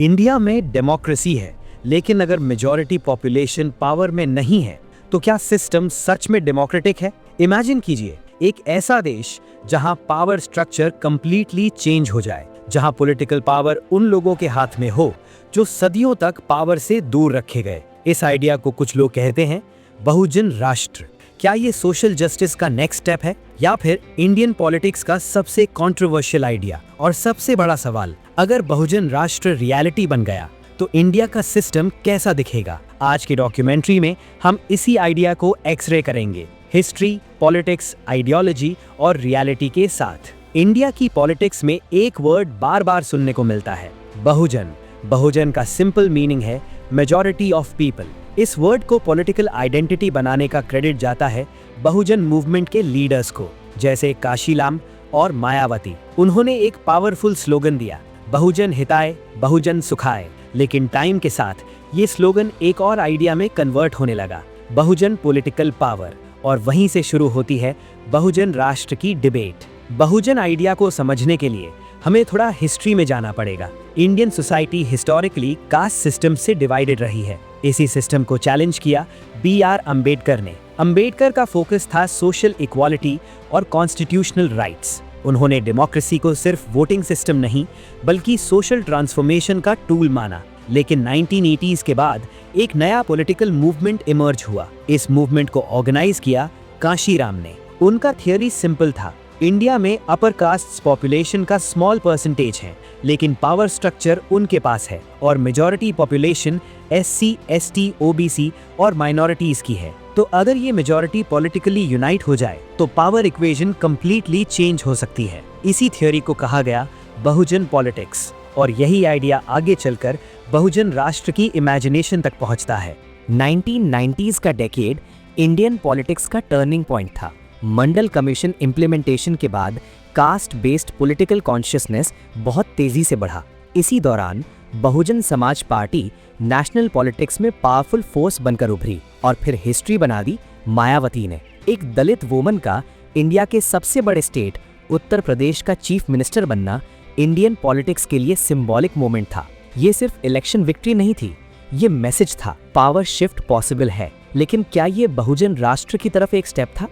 India में democracy है, लेकिन अगर मेजॉरिटी पॉपुलेशन पावर में नहीं है तो क्या सिस्टम सच में डेमोक्रेटिक है? इमेजिन कीजिए एक ऐसा देश जहां पावर स्ट्रक्चर कंप्लीटली चेंज हो जाए, जहां पॉलिटिकल पावर उन लोगों के हाथ में हो जो सदियों तक पावर से दूर रखे गए। इस आइडिया को कुछ लोग कहते हैं बहुजन राष्ट्र। क्या ये सोशल जस्टिस का नेक्स्ट स्टेप है या फिर इंडियन पॉलिटिक्स का सबसे कंट्रोवर्शियल आइडिया? और सबसे बड़ा सवाल, अगर बहुजन राष्ट्र रियलिटी बन गया तो इंडिया का सिस्टम कैसा दिखेगा? आज की डॉक्यूमेंट्री में हम इसी आइडिया को एक्सरे करेंगे, हिस्ट्री, पॉलिटिक्स, आइडियोलॉजी और रियलिटी के साथ। इंडिया की पॉलिटिक्स में एक वर्ड बार बार सुनने को मिलता है, बहुजन। बहुजन का सिंपल मीनिंग है मेजॉरिटी ऑफ पीपल। इस वर्ड को पॉलिटिकल आइडेंटिटी बनाने का क्रेडिट जाता है बहुजन मूवमेंट के लीडर्स को, जैसे काशीराम और मायावती। उन्होंने एक पावरफुल स्लोगन दिया, बहुजन हिताय बहुजन सुखाय। लेकिन टाइम के साथ ये स्लोगन एक और आइडिया में कन्वर्ट होने लगा, बहुजन पॉलिटिकल पावर। और वहीं से शुरू होती है बहुजन राष्ट्र की डिबेट। बहुजन आइडिया को समझने के लिए हमें थोड़ा हिस्ट्री में जाना पड़ेगा। Indian society historically caste system से डिवाइडेड रही है। इसी सिस्टम को चैलेंज किया B.R. अम्बेडकर ने। अम्बेडकर का फोकस था सोशल इक्वालिटी और कॉन्स्टिट्यूशनल राइट्स। उन्होंने डेमोक्रेसी को सिर्फ वोटिंग सिस्टम नहीं बल्कि सोशल ट्रांसफॉर्मेशन का टूल माना। लेकिन 1980s के बाद एक नया पॉलिटिकल मूवमेंट इमर्ज हुआ। इस मूवमेंट को ऑर्गेनाइज किया काशीराम ने। उनका थियरी सिंपल था, इंडिया में अपर कास्ट पॉपुलेशन का स्मॉल परसेंटेज है, लेकिन पावर स्ट्रक्चर उनके पास है और majority population SC, ST, OBC और माइनॉरिटीज की है। तो अगर ये मेजॉरिटी पॉलिटिकली यूनाइट हो जाए तो पावर इक्वेशन कंप्लीटली चेंज हो सकती है। इसी थ्योरी को कहा गया बहुजन पॉलिटिक्स और यही आइडिया आगे चलकर बहुजन राष्ट्र की इमेजिनेशन तक पहुंचता है। 1990s का डेकेड इंडियन पॉलिटिक्स का टर्निंग पॉइंट था। मंडल कमीशन इम्प्लीमेंटेशन के बाद कास्ट बेस्ड पॉलिटिकल कॉन्शियसनेस बहुत तेजी से बढ़ा। इसी दौरान Bahujan Samaj party national politics में पावरफुल फोर्स बनकर उभरी और फिर हिस्ट्री बना दी मायावती ने। एक दलित वुमन का इंडिया के सबसे बड़े स्टेट उत्तर प्रदेश का चीफ मिनिस्टर बनना इंडियन पॉलिटिक्स के लिए सिंबॉलिक मोमेंट था। ये सिर्फ इलेक्शन विक्ट्री नहीं थी, ये मैसेज था, पावर शिफ्ट पॉसिबल है। लेकिन क्या ये बहुजन राष्ट्र की तरफ एक स्टेप था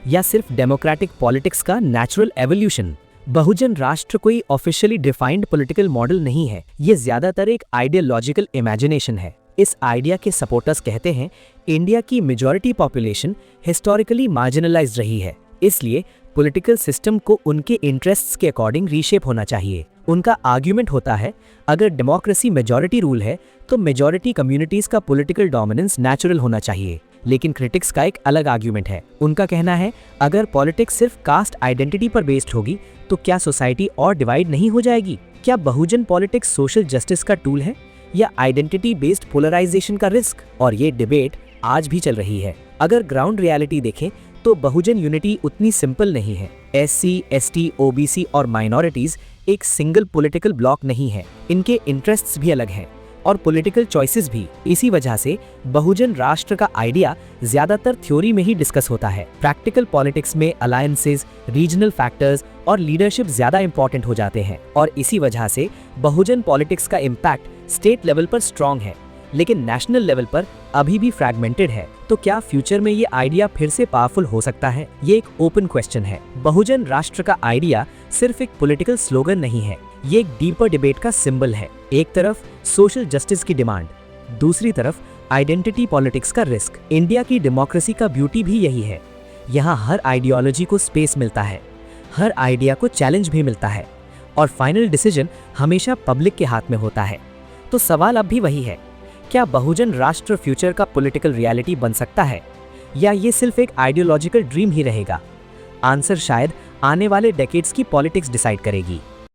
या सिर्फ डेमोक्रेटिक पॉलिटिक्स का नेचुरल एवोल्यूशन? बहुजन राष्ट्र कोई ऑफिशियली डिफाइंड पॉलिटिकल मॉडल नहीं है, ये ज्यादातर एक आइडियोलॉजिकल इमेजिनेशन है। इस आइडिया के सपोर्टर्स कहते हैं इंडिया की मेजॉरिटी पॉपुलेशन हिस्टोरिकली मार्जिनलाइज्ड रही है, इसलिए पॉलिटिकल सिस्टम को उनके इंटरेस्ट्स के अकॉर्डिंग रीशेप होना चाहिए। उनका आर्ग्यूमेंट होता है अगर डेमोक्रेसी मेजॉरिटी रूल है तो मेजॉरिटी कम्युनिटीज का पॉलिटिकल डोमिनेंस नेचुरल होना चाहिए। लेकिन क्रिटिक्स का एक अलग आर्ग्यूमेंट है। उनका कहना है अगर पॉलिटिक्स सिर्फ कास्ट आइडेंटिटी पर बेस्ड होगी तो क्या सोसाइटी और डिवाइड नहीं हो जाएगी? क्या बहुजन पॉलिटिक्स सोशल जस्टिस का टूल है या आइडेंटिटी बेस्ड पोलराइजेशन का रिस्क? और ये डिबेट आज भी चल रही है। अगर ग्राउंड रियलिटी देखें तो बहुजन यूनिटी उतनी सिंपल नहीं है। SC, ST, OBC और माइनॉरिटीज एक सिंगल पॉलिटिकल ब्लॉक नहीं है, इनके इंटरेस्ट्स भी अलग हैं और पॉलिटिकल चॉइसेस भी। इसी वजह से बहुजन राष्ट्र का आइडिया ज्यादातर थ्योरी में ही डिस्कस होता है। प्रैक्टिकल पॉलिटिक्स में अलायंसेस, रीजनल फैक्टर्स और लीडरशिप ज्यादा इंपॉर्टेंट हो जाते हैं और इसी वजह से बहुजन पॉलिटिक्स का इम्पैक्ट स्टेट लेवल पर स्ट्रॉन्ग है लेकिन नेशनल लेवल पर अभी भी फ्रैगमेंटेड है। तो क्या फ्यूचर में ये आइडिया फिर से पावरफुल हो सकता है? ये एक ओपन क्वेश्चन है। बहुजन राष्ट्र का आइडिया सिर्फ एक पॉलिटिकल स्लोगन नहीं है, ये एक डीपर डिबेट का सिंबल है। एक तरफ सोशल जस्टिस की डिमांड, दूसरी तरफ आइडेंटिटी पॉलिटिक्स का रिस्क। इंडिया की डेमोक्रेसी का ब्यूटी भी यही है, यहाँ हर आइडियोलॉजी को स्पेस मिलता है, हर आइडिया को चैलेंज भी मिलता है और फाइनल डिसीजन हमेशा पब्लिक के हाथ में होता है। तो सवाल अब भी वही है, क्या बहुजन राष्ट्र फ्यूचर का पॉलिटिकल रियलिटी बन सकता है या ये सिर्फ एक आइडियोलॉजिकल ड्रीम ही रहेगा? आंसर शायद आने वाले डेकेड्स की पॉलिटिक्स डिसाइड करेगी।